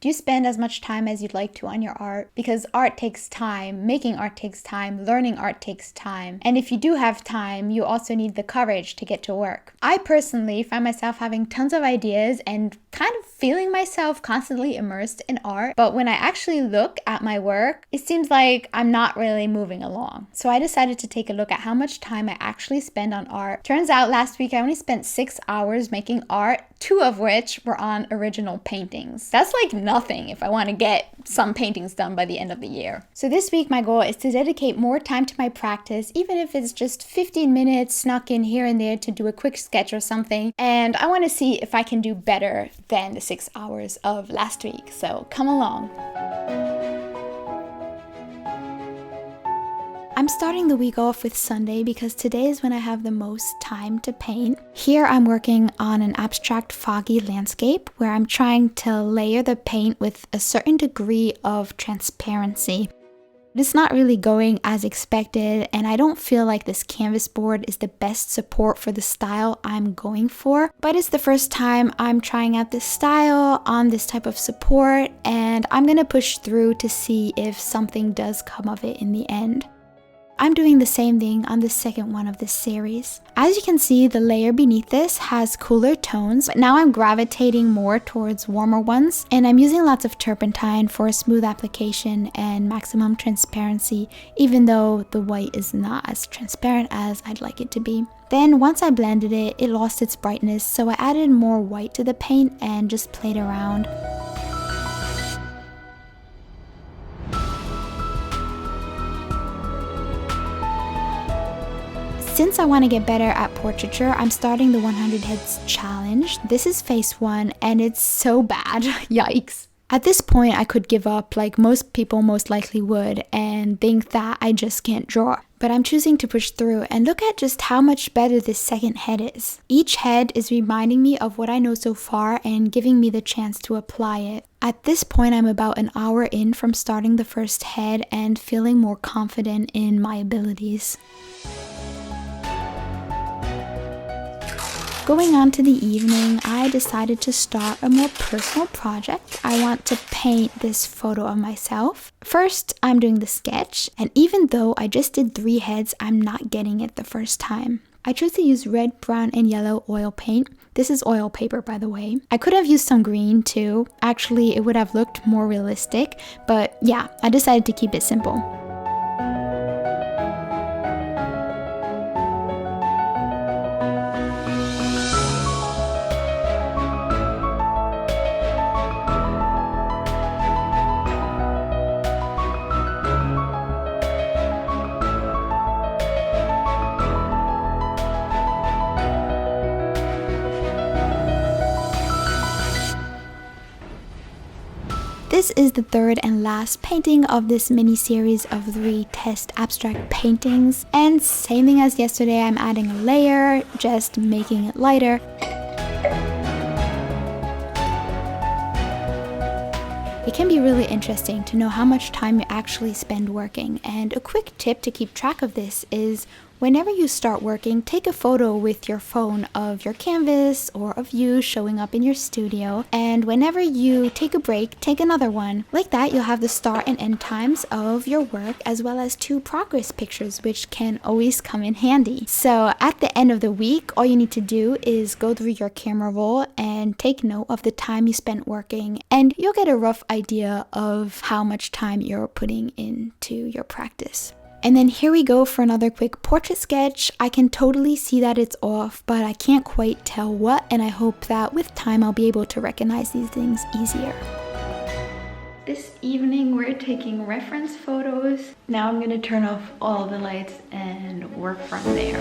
Do you spend as much time as you'd like to on your art? Because art takes time, making art takes time, learning art takes time. And if you do have time, you also need the courage to get to work. I personally find myself having tons of ideas and kind of feeling myself constantly immersed in art. But when I actually look at my work, it seems like I'm not really moving along. So I decided to take a look at how much time I actually spend on art. Turns out last week I only spent 6 hours making art, 2 of which were on original paintings. That's like nothing if I want to get some paintings done by the end of the year. So this week my goal is to dedicate more time to my practice, even if it's just 15 minutes snuck in here and there to do a quick sketch or something. And I want to see if I can do better than the 6 hours of last week. So come along. I'm starting the week off with Sunday because today is when I have the most time to paint. Here I'm working on an abstract foggy landscape where I'm trying to layer the paint with a certain degree of transparency. It's not really going as expected, and I don't feel like this canvas board is the best support for the style I'm going for, but it's the first time I'm trying out this style on this type of support, and I'm gonna push through to see if something does come of it in the end. I'm doing the same thing on the second one of this series. As you can see, the layer beneath this has cooler tones, but now I'm gravitating more towards warmer ones, and I'm using lots of turpentine for a smooth application and maximum transparency, even though the white is not as transparent as I'd like it to be. Then once I blended it, it lost its brightness, so I added more white to the paint and just played around. Since I want to get better at portraiture, I'm starting the 100 Heads Challenge. This is phase 1 and it's so bad. Yikes. At this point, I could give up like most people most likely would and think that I just can't draw. But I'm choosing to push through and look at just how much better this second head is. Each head is reminding me of what I know so far and giving me the chance to apply it. At this point, I'm about an hour in from starting the first head and feeling more confident in my abilities. Going on to the evening, I decided to start a more personal project. I want to paint this photo of myself. First, I'm doing the sketch, and even though I just did 3 heads, I'm not getting it the first time. I chose to use red, brown, and yellow oil paint. This is oil paper, by the way. I could have used some green too. Actually, it would have looked more realistic, but yeah, I decided to keep it simple. This is the third and last painting of this mini series of 3 test abstract paintings, and same thing as yesterday, I'm adding a layer, just making it lighter. It can be really interesting to know how much time you actually spend working, and a quick tip to keep track of this is whenever you start working, take a photo with your phone of your canvas or of you showing up in your studio, and whenever you take a break, take another one. Like that, you'll have the start and end times of your work as well as 2 progress pictures, which can always come in handy. So at the end of the week, all you need to do is go through your camera roll and take note of the time you spent working, and you'll get a rough idea of how much time you're putting into your practice. And then here we go for another quick portrait sketch. I can totally see that it's off, but I can't quite tell what, and I hope that with time I'll be able to recognize these things easier. This evening we're taking reference photos. Now I'm gonna turn off all the lights and work from there.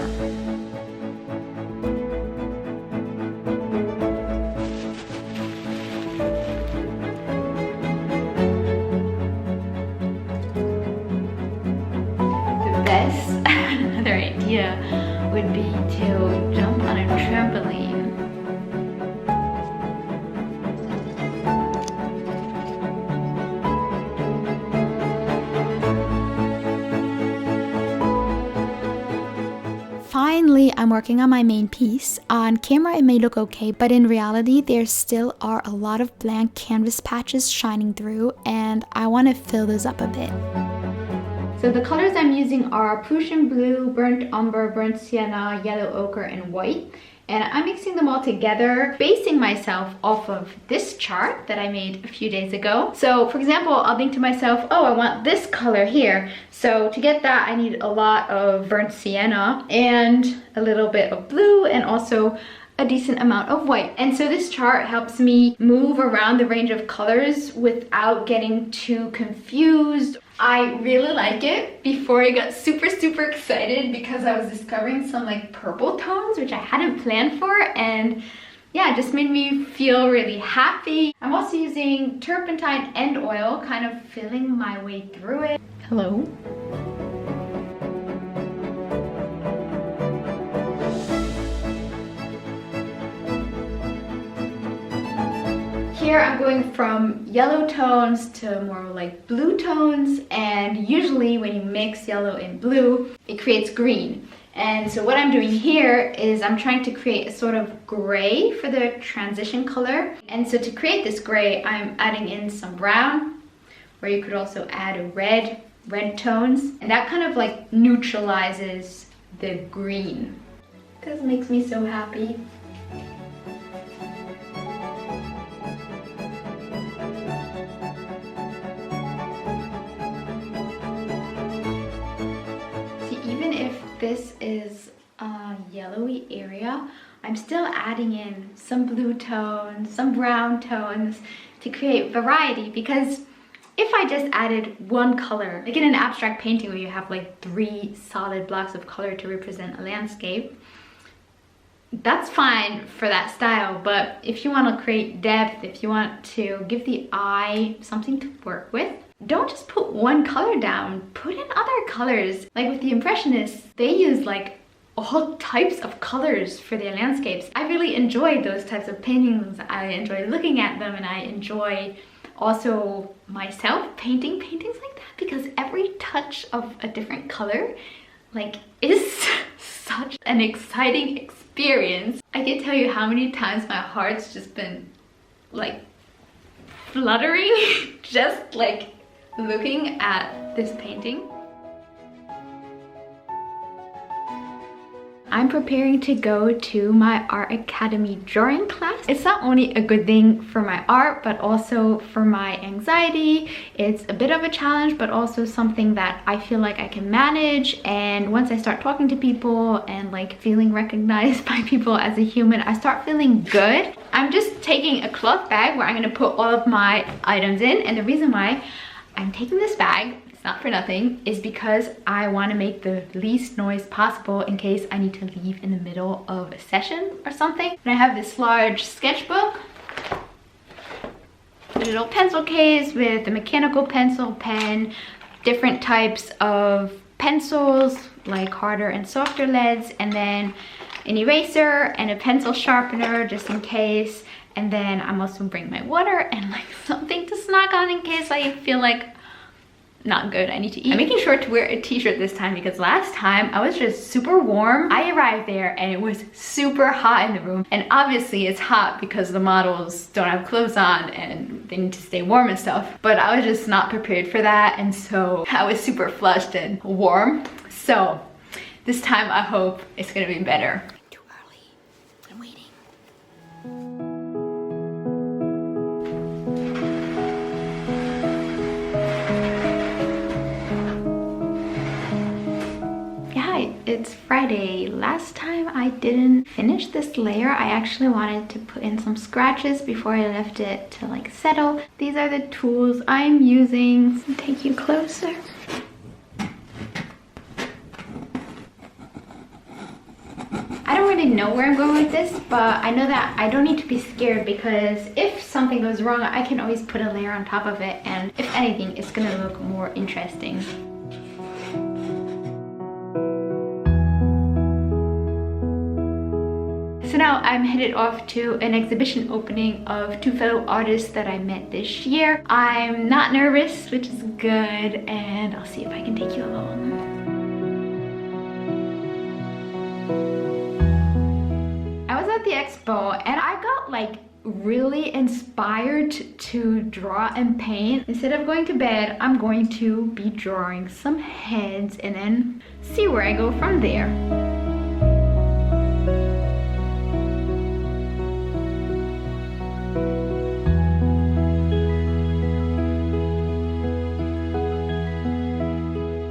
Another idea would be to jump on a trampoline. Finally, Currently, I'm working on my main piece. On camera, it may look okay, but in reality, there still are a lot of blank canvas patches shining through, and I want to fill those up a bit. So the colors I'm using are Prussian blue, burnt umber, burnt sienna, yellow ochre, and white. And I'm mixing them all together, basing myself off of this chart that I made a few days ago. So for example, I'll think to myself, oh, I want this color here. So to get that, I need a lot of burnt sienna and a little bit of blue and also a decent amount of white. And so this chart helps me move around the range of colors without getting too confused. I really like it. Before I got super excited because I was discovering some like purple tones, which I hadn't planned for, and yeah, it just made me feel really happy. I'm also using turpentine and oil, kind of feeling my way through it. Hello. Here I'm going from yellow tones to more like blue tones, and usually when you mix yellow and blue, it creates green. And so what I'm doing here is I'm trying to create a sort of gray for the transition color. And so to create this gray, I'm adding in some brown, or you could also add red tones, and that kind of like neutralizes the green. This makes me so happy. This is a yellowy area, I'm still adding in some blue tones, some brown tones to create variety, because if I just added one color, like in an abstract painting where you have like 3 solid blocks of color to represent a landscape, that's fine for that style. But if you want to create depth, if you want to give the eye something to work with, don't just put one color down, put in other colors. Like with the Impressionists, they use like all types of colors for their landscapes. I really enjoy those types of paintings. I enjoy looking at them, and I enjoy also myself painting paintings like that, because every touch of a different color like is such an exciting experience. I can't tell you how many times my heart's just been like fluttering just like looking at this painting. I'm preparing to go to my Art Academy drawing class. It's not only a good thing for my art, but also for my anxiety. It's a bit of a challenge, but also something that I feel like I can manage. And once I start talking to people and like feeling recognized by people as a human, I start feeling good. I'm just taking a cloth bag where I'm gonna put all of my items in. And the reason why I'm taking this bag, it's not for nothing, is because I want to make the least noise possible in case I need to leave in the middle of a session or something. And I have this large sketchbook, a little pencil case with a mechanical pencil, pen, different types of pencils like harder and softer leads, and then an eraser and a pencil sharpener just in case. And then I'm also bringing my water and like something to snack on in case I feel like not good, I need to eat. I'm making sure to wear a t-shirt this time because last time I was just super warm. I arrived there and it was super hot in the room, and obviously it's hot because the models don't have clothes on and they need to stay warm and stuff, but I was just not prepared for that, and so I was super flushed and warm. So this time I hope it's gonna be better. Too early, I'm waiting. It's Friday. Last time I didn't finish this layer. I actually wanted to put in some scratches before I left it to like settle. These are the tools I'm using. I'll take you closer. I don't really know where I'm going with this, but I know that I don't need to be scared, because if something goes wrong, I can always put a layer on top of it, and if anything, it's gonna look more interesting. So now I'm headed off to an exhibition opening of 2 fellow artists that I met this year. I'm not nervous, which is good, and I'll see if I can take you along. the expo and I got like really inspired to draw and paint. Instead of going to bed, I'm going to be drawing some heads and then see where I go from there.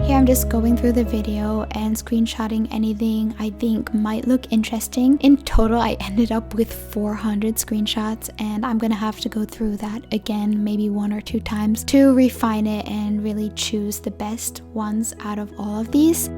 Here I'm just going through the video and screenshotting anything I think might look interesting. In total, I ended up with 400 screenshots, and I'm gonna have to go through that again maybe 1 or 2 times to refine it and really choose the best ones out of all of these.